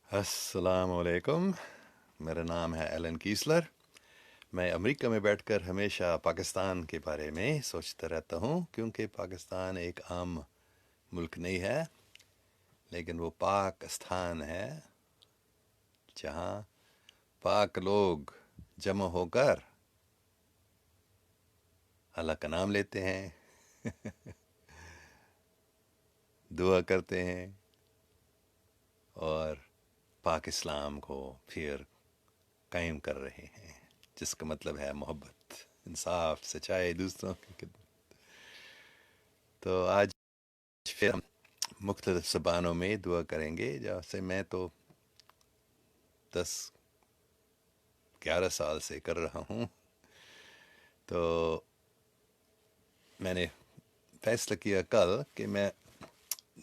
अस्सलाम वालेकुम। मेरा नाम है एलन कीसलर। मैं अमेरिका में बैठकर हमेशा पाकिस्तान के बारे में सोचता रहता हूँ, क्योंकि पाकिस्तान एक आम मुल्क नहीं है, लेकिन वो पाकिस्तान है जहाँ पाक लोग जमा होकर अल्लाह का नाम लेते हैं, दुआ करते हैं और पाक इस्लाम को फिर कायम कर रहे हैं, जिसका मतलब है मोहब्बत, इंसाफ, सच्चाई, दूसरों की खिदमत। तो आज फिर हम मुख्तलिफ ज़बानों में दुआ करेंगे। जैसे मैं तो 10-11 साल से कर रहा हूँ, तो मैंने फैसला किया कल कि मैं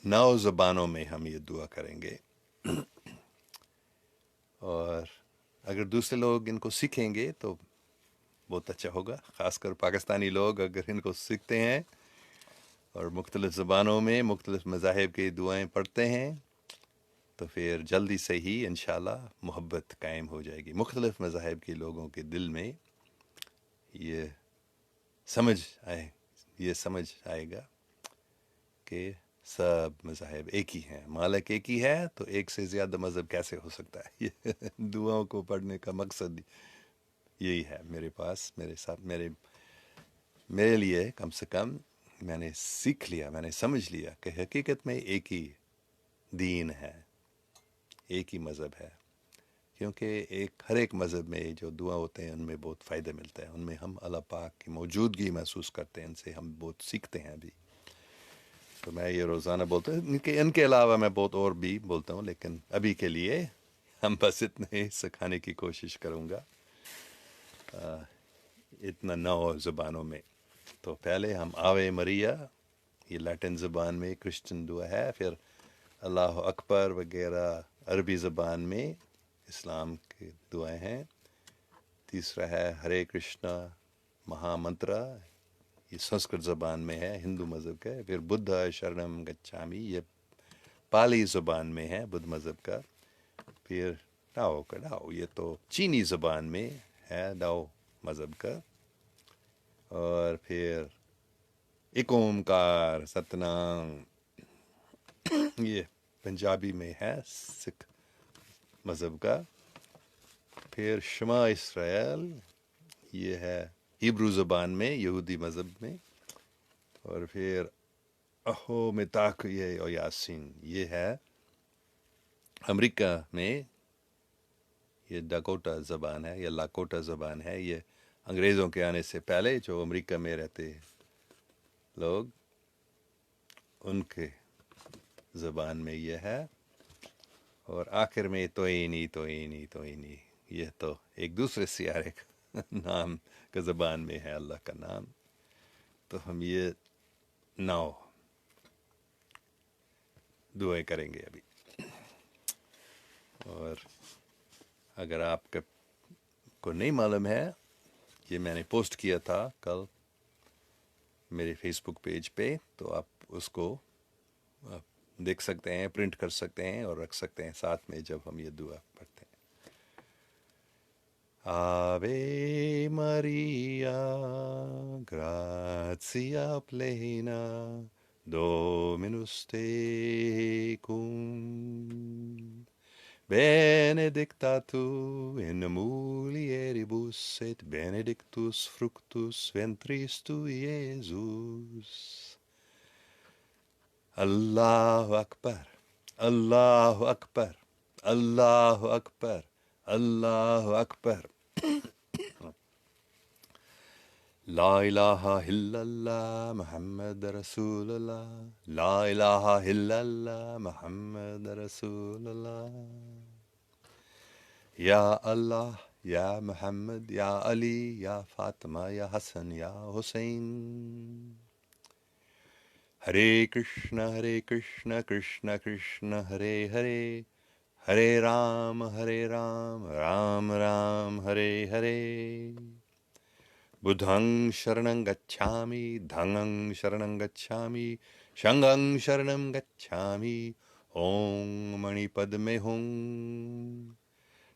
9 ज़बानों में हम ये दुआ करेंगे। और अगर दूसरे लोग इनको सीखेंगे तो बहुत अच्छा होगा, ख़ासकर पाकिस्तानी लोग अगर इनको सीखते हैं और मुख्तलिफ ज़बानों में मुख्तलिफ मज़ाहिब की दुआएं पढ़ते हैं, तो फिर जल्दी से ही इंशाल्लाह मोहब्बत कायम हो जाएगी। मुख्तलिफ मज़ाहिब के लोगों के दिल में ये समझ आए ये समझ आएगा कि सब मज़ाहिब एक ही हैं, मालिक एक ही है, तो एक से ज़्यादा मज़हब कैसे हो सकता है। ये दुआओं को पढ़ने का मकसद यही है। मेरे पास मेरे साथ मेरे लिए कम से कम मैंने सीख लिया, मैंने समझ लिया कि हकीकत में एक ही दीन है, एक ही मज़हब है। क्योंकि हर एक मज़हब में जो दुआ होते हैं उनमें बहुत फ़ायदे मिलते हैं, उनमें हम अल्लाह पाक की मौजूदगी महसूस करते हैं, इनसे हम बहुत सीखते हैं अभी। तो मैं ये रोज़ाना बोलता हूँ। इनके अलावा मैं बहुत और भी बोलता हूँ, लेकिन अभी के लिए हम बस इतने ही सिखाने की कोशिश करूँगा, इतना 9 ज़बानों में। तो पहले हम आवे मरिया, ये लैटिन ज़बान में क्रिश्चियन दुआ है। फिर अल्लाह अकबर वगैरह अरबी ज़बान में इस्लाम की दुआएं हैं। तीसरा है हरे कृष्णा महामंत्रा, ये संस्कृत ज़बान में है, हिंदू मज़हब का है। फिर बुद्ध शरणम गच्छामि, ये पाली ज़बान में है, बुद्ध मज़हब का। फिर डाओ का डाओ, ये तो चीनी ज़बान में है, डाओ मज़हब का। और फिर एक ओमकार सतनाम, ये पंजाबी में है, सिख मज़हब का। फिर शमा इसराइल, ये है हिब्रू ज़बान में, यहूदी मज़हब में। और फिर अहो मिताक ये और यासीन, ये है अमेरिका में, ये डकोटा ज़बान है या लाकोटा ज़बान है। ये अंग्रेज़ों के आने से पहले जो अमेरिका में रहते लोग, उनके ज़बान में ये है। और आखिर में तोइनी तोइनी तोइनी, ये तो एक दूसरे सियारे का नाम का ज़बान में है, अल्लाह का नाम। तो हम ये 9 दुआएं करेंगे अभी। और अगर आपको नहीं मालूम है, ये मैंने पोस्ट किया था कल मेरे फेसबुक पेज पे, तो आप उसको आप देख सकते हैं, प्रिंट कर सकते हैं और रख सकते हैं साथ में जब हम ये दुआ पढ़ते हैं। Ave Maria, gratia plena, Dominus tecum, benedicta tu in mulieribus, et benedictus fructus ventris tui, Iesus. Allahu Akbar, Allahu Akbar, Allahu Akbar, Allahu Akbar. لا إله إلا الله محمد رسول الله، لا إله إلا الله محمد رسول الله. يا الله يا محمد يا علي يا فاطمة يا حسن يا حسين. Hare Krishna Krishna Krishna Hare Hare, Hare Ram Ram Ram Hare Hare. Buddhang Sharanang Gacchami, Dhangang Sharanang Gacchami, Shangang Sharanam Gacchami, Om Mani Padme Hum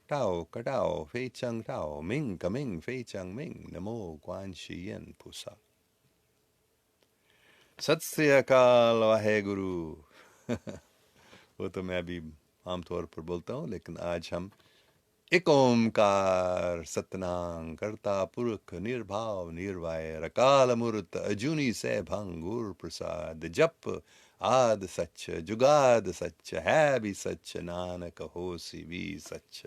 Tao Katao Fei Chang Tao Ming Kaming Fei Chang Ming Namo Quan Shien Pusa. ست سری اکال واہے گرو. وہ تو میں ابھی عام طور پر بولتا ہوں، لیکن آج ہم ایک اومکار ستنام کرتا پرکھ نربھاؤ نروائے رکال امرت اجونی سے بھنگور پرساد جپ آد سچ جگاد سچ ہے بھی سچ نانک ہوسی بھی سچ.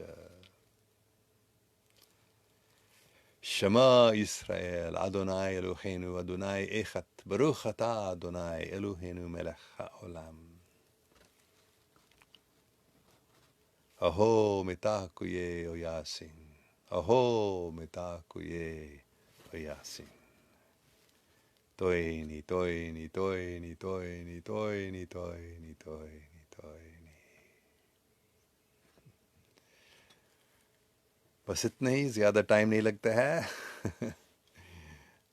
شما اسرائیل ادونائی الوہینو ادونائی ایخت بروخ اتا ادونائی الوہینو ملک העולם. اہو متاکویے او یاسین اہو متاکویے او یاسین. توئینی توئینی توئینی توئینی توئینی توئینی توئینی توئینی. بس اتنا ہی، زیادہ ٹائم نہیں لگتا ہے.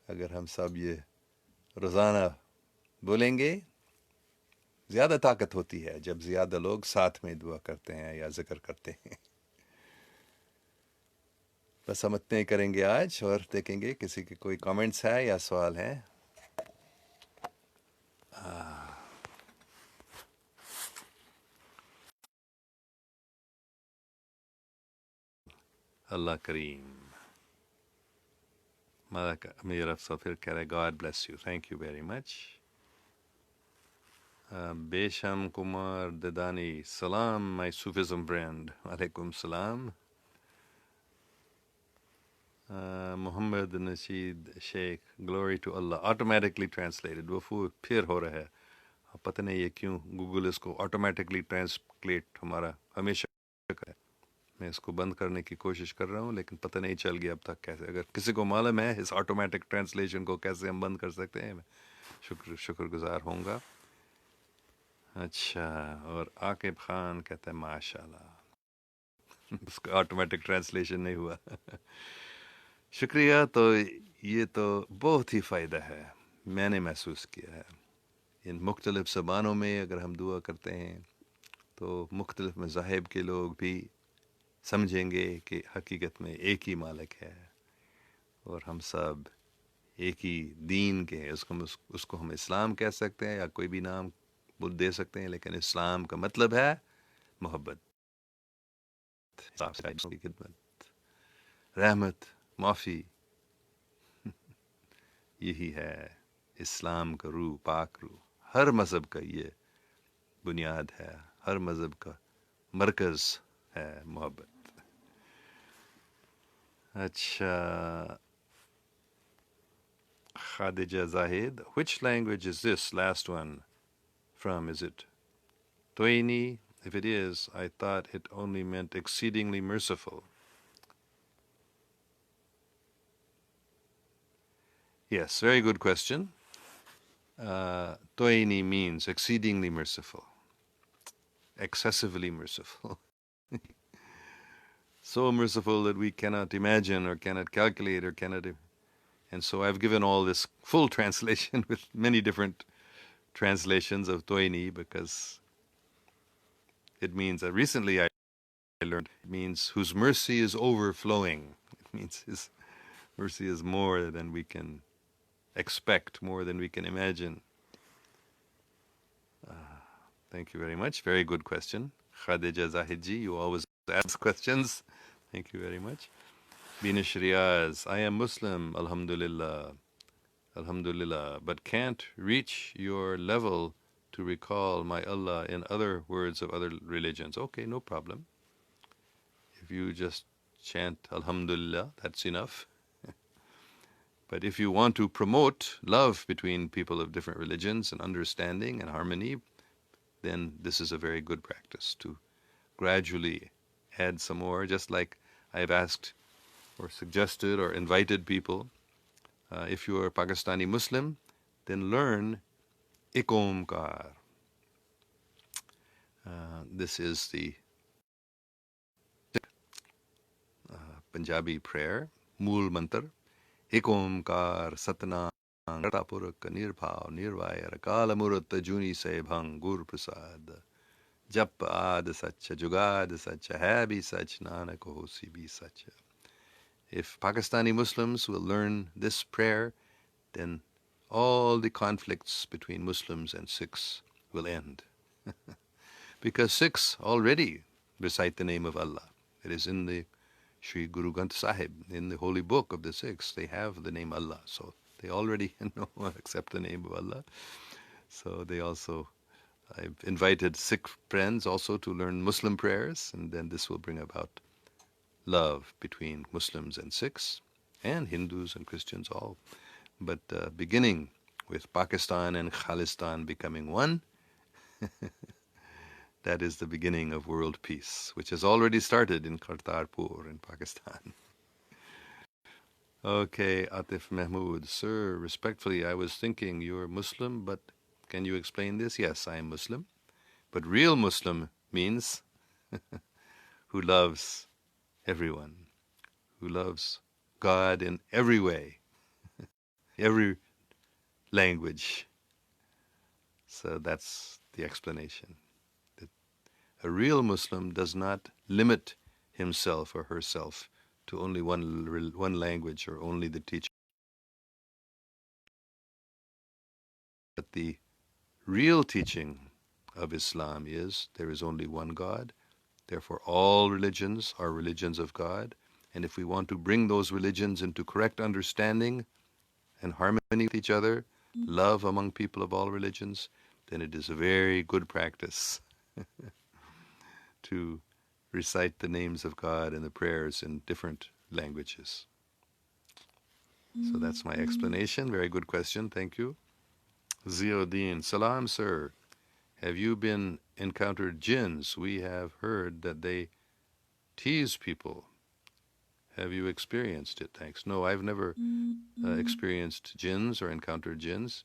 اگر ہم سب یہ روزانہ بولیں گے، زیادہ طاقت ہوتی ہے جب زیادہ لوگ ساتھ میں دعا کرتے ہیں یا ذکر کرتے ہیں. بس ہم اتنے ہی کریں گے آج، اور دیکھیں گے کسی کے کوئی کامنٹس ہے یا سوال ہیں. اللہ کریم. میرا افسر پھر کہہ رہے God bless you, thank you very much. Bisham Kumar Dadani, سلام مائی صوفیزم فرینڈ. وعلیکم السلام. Muhammad Nashid Sheikh, glory to Allah. Automatically translated, وہ پھر ہو رہا ہے. پتہ نہیں یہ کیوں گوگل اس کو آٹومیٹکلی ٹرانسلیٹ ہمارا ہمیشہ ہے. میں اس کو بند کرنے کی کوشش کر رہا ہوں، لیکن پتہ نہیں چل گیا اب تک کیسے. اگر کسی کو معلوم ہے اس آٹومیٹک ٹرانسلیشن کو کیسے ہم بند کر سکتے ہیں، میں شکر گزار ہوں گا. اچھا، اور عاقب خان کہتا ہے ماشاء اللہ. اس کا آٹومیٹک ٹرانسلیشن نہیں ہوا. شکریہ. تو یہ تو بہت ہی فائدہ ہے، میں نے محسوس کیا ہے. ان مختلف زبانوں میں اگر ہم دعا کرتے ہیں تو مختلف مذاہب کے لوگ بھی سمجھیں گے کہ حقیقت میں ایک ہی مالک ہے، اور ہم سب ایک ہی دین کے ہیں. اس کو ہم اسلام کہہ سکتے ہیں یا کوئی بھی نام دے سکتے ہیں، لیکن اسلام کا مطلب ہے محبت، کی خدمت، رحمت، معافی. یہی ہے اسلام کا روح، پاک روح. ہر مذہب کا یہ بنیاد ہے، ہر مذہب کا مرکز ہے محبت. اچھا، خادجہ زاہد، which language is this last one from? Is it Toini? If it is, I thought it only meant exceedingly merciful. Yes, very good question. Toini means exceedingly merciful, excessively merciful. So merciful that we cannot imagine or cannot calculate or cannot. And so I've given all this full translation with many different translations of Toini, because it means that recently I learned it means whose mercy is overflowing. It means his mercy is more than we can expect, more than we can imagine. Thank you very much. Very good question. Khadija Zahidji, you always ask questions. Thank you very much. Binish Riaz, I am Muslim, alhamdulillah. Alhamdulillah, but can't reach your level to recall my Allah in other words of other religions. Okay, no problem. If you just chant Alhamdulillah, that's enough. But if you want to promote love between people of different religions and understanding and harmony, then this is a very good practice to gradually add some more, just like I've asked or suggested or invited people. If you are a Pakistani Muslim, then learn Ik Omkar. This is the Punjabi prayer, Mool Mantar. ایک اومکار ستنام کرتا پرکھ نربھاؤ نروائے رکال امرت جونی سے بھنگ گر Prasad Jap ad sach, jugad sach, hai bhi sach, nanak hosi bhi sach. If Pakistani Muslims will learn this prayer, then all the conflicts between Muslims and Sikhs will end. Because Sikhs already recite the name of Allah. It is in the Sri Guru Granth Sahib, in the holy book of the Sikhs, they have the name Allah. So they already know, accept the name of Allah. So they also, I've invited Sikh friends also to learn Muslim prayers, and then this will bring about love between Muslims and Sikhs, and Hindus and Christians all. But beginning with Pakistan and Khalistan becoming one, that is the beginning of world peace, which has already started in Kartarpur in Pakistan. Okay, Atif Mahmood. Sir, respectfully, I was thinking you're Muslim, but can you explain this? Yes, I am Muslim. But real Muslim means who loves everyone, who loves God in every way, every language. So that's the explanation. That a real Muslim does not limit himself or herself to only one language or only the teaching. But the real teaching of Islam is there is only one God. Therefore, all religions are religions of God. And if we want to bring those religions into correct understanding and harmony with each other, love among people of all religions, then it is a very good practice to recite the names of God and the prayers in different languages. So that's my explanation. Very good question. Thank you. Ziauddin, salam, sir. Have you been encountered jinns? We have heard that they tease people. Have you experienced it? Thanks. No, I've never experienced jinns or encountered jinns.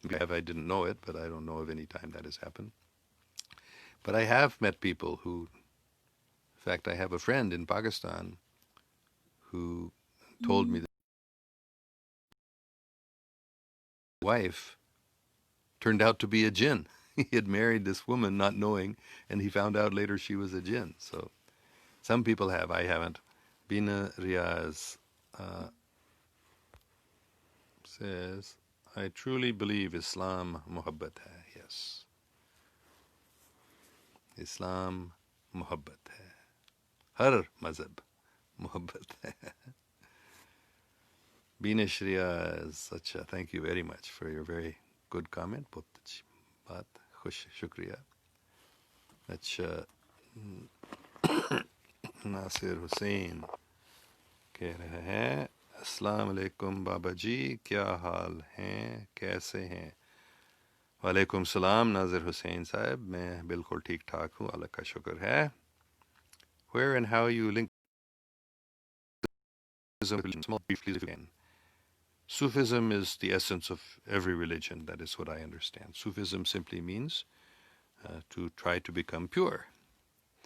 If I have, I didn't know it, but I don't know of any time that has happened. But I have met people who, in fact, I have a friend in Pakistan who told me that his wife turned out to be a jinn. He had married this woman not knowing, and he found out later she was a jinn. So some people have, I haven't. Bina Riaz says, I truly believe Islam muhabbat hai. Yes. Islam muhabbat hai. Har mazhab muhabbat hai. Bina Riaz, acha, thank you very much for your very good comment. Bahut achhi baat. Khush, shukriya. Acha, ناصر حسین کہہ رہے ہیں السلام علیکم بابا جی کیا حال ہیں کیسے ہیں وعلیکم السلام ناصر حسین صاحب میں بالکل ٹھیک ٹھاک ہوں اللہ کا شکر ہے where and how you link Sufism is the essence of every religion. That is what I understand. Sufism simply means to try to become pure,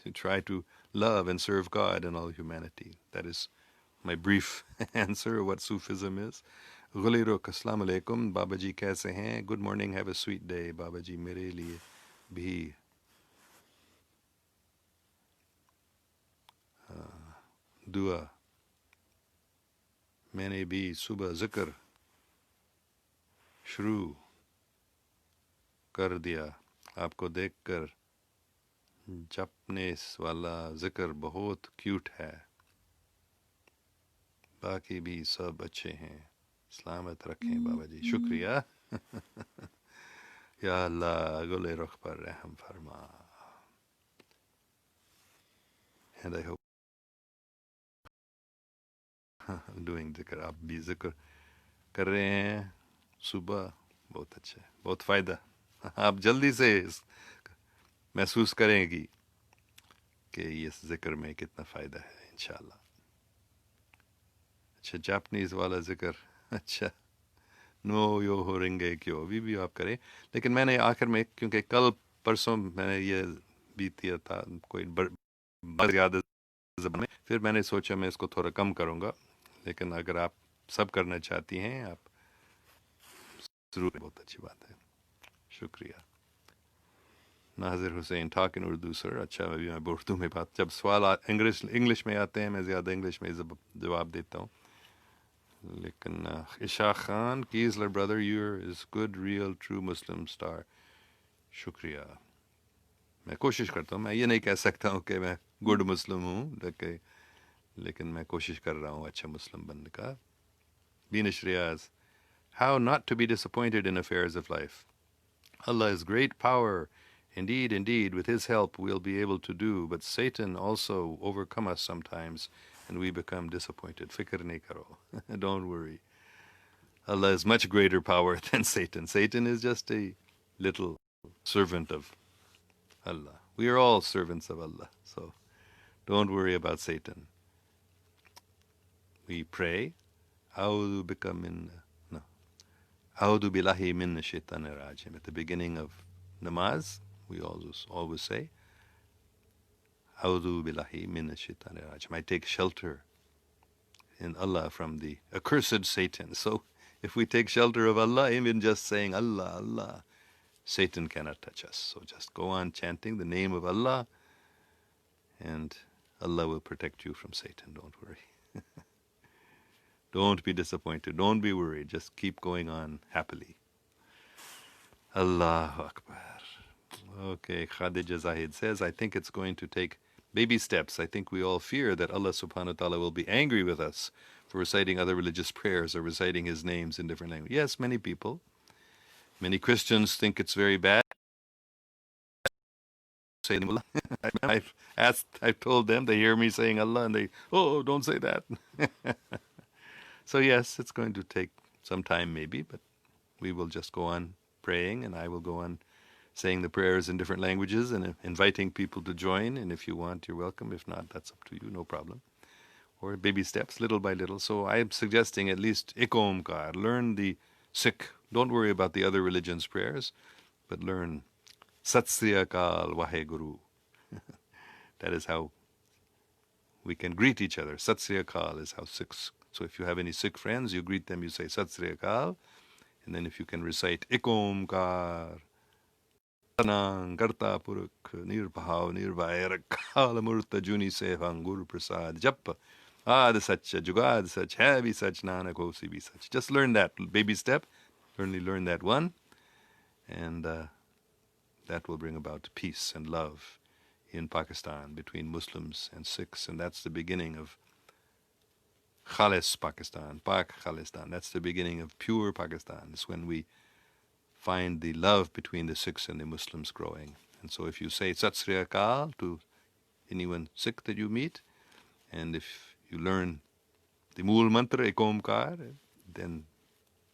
to try to love and serve God and all humanity. That is my brief answer of what Sufism is. Ghuli Rukh, Assalamu alaikum. Baba ji kaise hain? Good morning, have a sweet day. Baba ji, mere liye bhi dua. میں نے بھی صبح ذکر شروع کر دیا آپ کو دیکھ کر جپنے والا ذکر بہت کیوٹ ہے باقی بھی سب اچھے ہیں سلامت رکھیں بابا جی شکریہ یا اللہ گل رخ پر رحم فرما and I hope doing ذکر آپ بھی ذکر کر رہے ہیں صبح بہت اچھا ہے بہت فائدہ آپ جلدی سے محسوس کریں گی کہ اس ذکر میں کتنا فائدہ ہے انشاءاللہ اچھا جاپنیز والا ذکر اچھا نو یو ہو رنگے کیوں ابھی بھی آپ کریں لیکن میں نے آخر میں کیونکہ کل پرسوں میں نے یہ بھی دیا تھا کوئی زیادہ زبان میں پھر میں نے سوچا میں اس کو تھوڑا کم کروں گا لیکن اگر آپ سب کرنا چاہتی ہیں آپ ضرور بہت اچھی بات ہے شکریہ ناظر حسین ٹاک ان اردو سر. اچھا ابھی میں اردو میں بات, جب سوال انگلش میں آتے ہیں میں زیادہ انگلش میں جواب دیتا ہوں. لیکن اشاق خان کیزلر brother you is good real true Muslim star. شکریہ. میں کوشش کرتا ہوں, میں یہ نہیں کہہ سکتا ہوں کہ میں گڈ مسلم ہوں, لیکن میں کوشش کر رہا ہوں اچھا مسلم بننے کا. بینش ریاض, how not to be disappointed in affairs of life. Allah is great power. Indeed, indeed, with His help we'll be able to do, but Satan also overcome us sometimes and we become disappointed. Fikr nahi karo. Don't worry. Allah is much greater power than Satan. Satan is just a little servant of Allah. We are all servants of Allah, so don't worry about Satan. We pray, A'udhu bika min, no, A'udhu billahi min shaitanir rajim. At the beginning of namaz, we always say, A'udhu billahi min shaitanir rajim. I take shelter in Allah from the accursed Satan. So if we take shelter of Allah, even just saying Allah, Allah, Satan cannot touch us. So just go on chanting the name of Allah, and Allah will protect you from Satan. Don't worry. Don't be disappointed. Don't be worried. Just keep going on happily. Allahu Akbar. Okay, Khadija Zahid says, I think it's going to take baby steps. I think we all fear that Allah subhanahu wa ta'ala will be angry with us for reciting other religious prayers or reciting His names in different languages. Yes, many people. Many Christians think it's very bad. I've told them, they hear me saying Allah and they, oh, don't say that. So yes, it's going to take some time maybe, but we will just go on praying, and I will go on saying the prayers in different languages and inviting people to join. And if you want, you're welcome. If not, that's up to you, no problem. Or baby steps, little by little. So I am suggesting at least Ik Omkar, learn the Sikh. Don't worry about the other religions' prayers, but learn Sat Sri Akal Waheguru. That is how we can greet each other. Sat Sri Akal is how Sikhs. So if you have any Sikh friends, you greet them, you say Sat Sri Akal. And then if you can recite Ik Omkar, Tanang Karta Purak Nirbhav Nirbhaya Rakhala Murta Juni Sehang Guru Prasad Japa Ad Sach Jugad Sach Havi Sach Nanak Hosi Bi Sach. Just learn that baby step. Learn that one. And that will bring about peace and love in Pakistan between Muslims and Sikhs. And that's the beginning of Khalis Pakistan, Pak Khalistan. That's the beginning of pure Pakistan. It's when we find the love between the Sikhs and the Muslims growing. And so if you say Sat Sri Akal to anyone Sikh that you meet, and if you learn the Mool Mantra Ik Omkar, then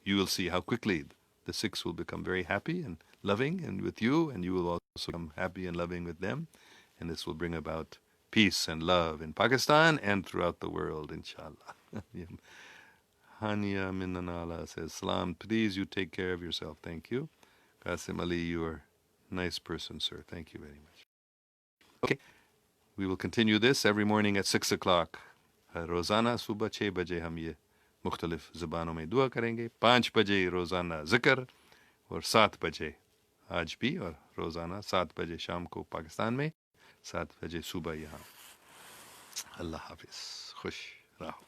you will see how quickly the Sikhs will become very happy and loving and with you, and you will also become happy and loving with them. And this will bring about peace and love in Pakistan and throughout the world, inshallah. Hania Minanala says, Salam, please you take care of yourself. Thank you. Qasim Ali, you are a nice person, sir. Thank you very much. Okay, we will continue this every morning at 6 o'clock. روزانہ صبح 6 بجے ہم یہ مختلف زبانوں میں دعا کریں گے. 5 بجے روزانہ ذکر, اور 7 بجے آج بھی, اور روزانہ 7 بجے شام کو پاکستان میں, 7 بجے صبح یہاں. اللہ حافظ. خوش رہو.